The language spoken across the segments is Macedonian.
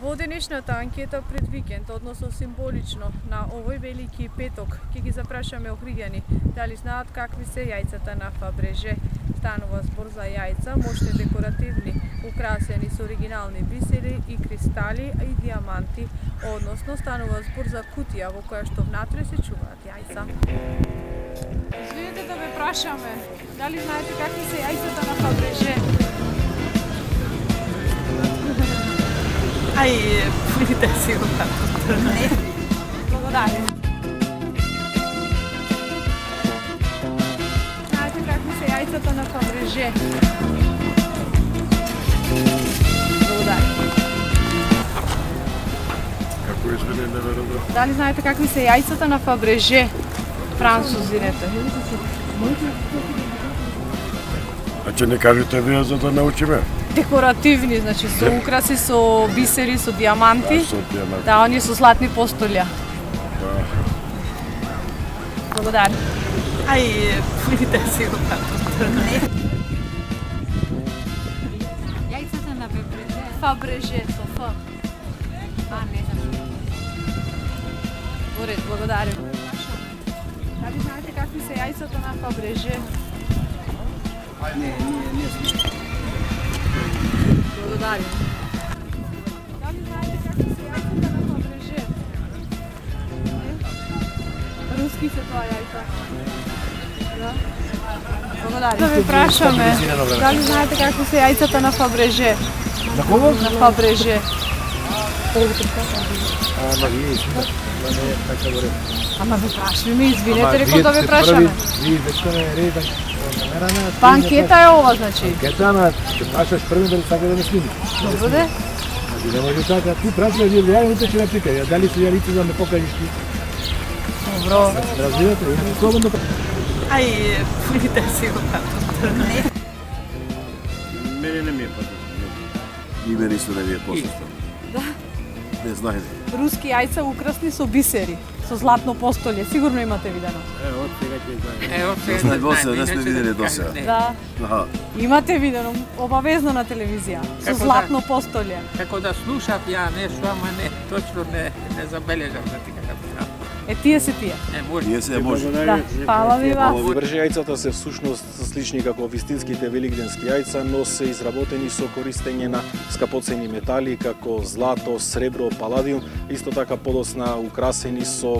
Во денешната анкета пред викенд, односно символично на овој велики петок, ќе ги запрашаме охриѓани дали знаат какви се јајцата на Фабреже. Станува збор за јајца, мощни декоративни, украсени со оригинални бисери и кристали и диаманти, односно станува збор за кутија во која што внатре се чуваат јајца. Извинете да ве прашаме, дали знаете какви се јајцата на Фабреже? Видите си го како. Не. Благодарам. Знаете какви се јајцата на Фабреже? Благодарам. Како извини, не верувам. Дали знаете какви се јајцата на Фабреже? Французините. А ќе не кажете вие за да научиме? Декоративни, значи со украси, со бисери, со диаманти. Со диаманти. Да, они со златни постолја. Благодарам. Видите си го како. Не. Јајцата на Фабреже. Фабреже со Ф. Не знам. Во ред, благодарам. Дали знаете какви се јајцата на Фабреже? Не знам. Благодарам. Дали знаете какви се јајцата на Фабреже? Руски се тоа јајца. Да? Благодарам. Да ве прашаме, дали знаете какви се јајцата на Фабреже? На кого? На Фабреже. Ама ве прашаме, извинете, рекол да ве прашаме. Вие веќе не реда. Па анкета е ова, значи. Анкета, ама ќе прашаш први дали сака да не сними. Добро де? Не може така, ти прашаш вие реално ќе не питај, дали се јалици да ме покажеш ти. Добро. Разбирате, слободно. Видите си го како. Не. Мене не ми е патно. И мене исто не ми е посветно. Да. Не знаете. Руски јајца украсни со бисери, со златно постолје. Сигурно имате видено. Од сега ќе знаеме. Не сме видели до сега. Да. Аха. Имате видено обавезно на телевизија, со Како златно постолје. Како да слушав ја нешто, ама не, точно не забележав да ти кажам. Тие се тие. Може. Ние се може. Да. Фала ви вас. Фабреже јајцата се всушност слични како вистинските великденски јајца, но се изработени со користење на скапоцени метали како злато, сребро, паладиум, исто така подосна украсени со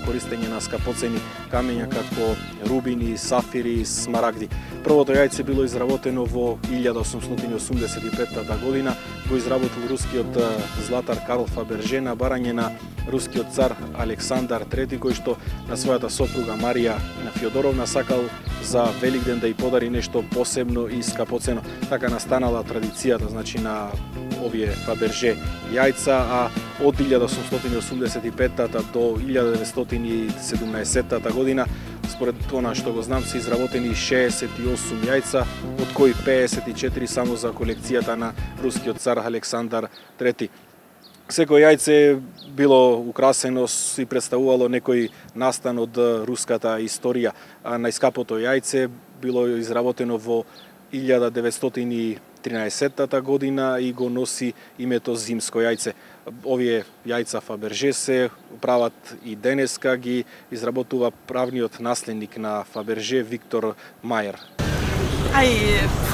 користење на скапоцени камења како рубини, сафири, смарагди. Првото јајце било изработено во 1885 година, го изработил рускиот златар Карл Фаберже на барање на рускиот цар Александар III, кој што на својата сопруга Марија Фјодоровна сакал за Великден да ја подари нешто посебно и скапоцено. Така настанала традицијата, значи на овие Фаберже јајца, а од 1885 до 1917 година, според она што го знам, се изработени 68 јајца, од кои 54 само за колекцијата на рускиот цар Александар III. Секој јајце било украсено и представувало некој настан од руската историја. Најскапото јајце било изработено во 1913 година и го носи името Зимско јајце. Овие јајца Фаберже се прават и денеска, ги изработува правниот наследник на Фаберже Виктор Мајер.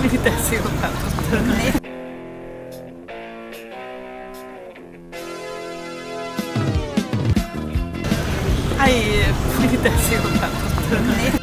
Видите си го како. Видите си го како.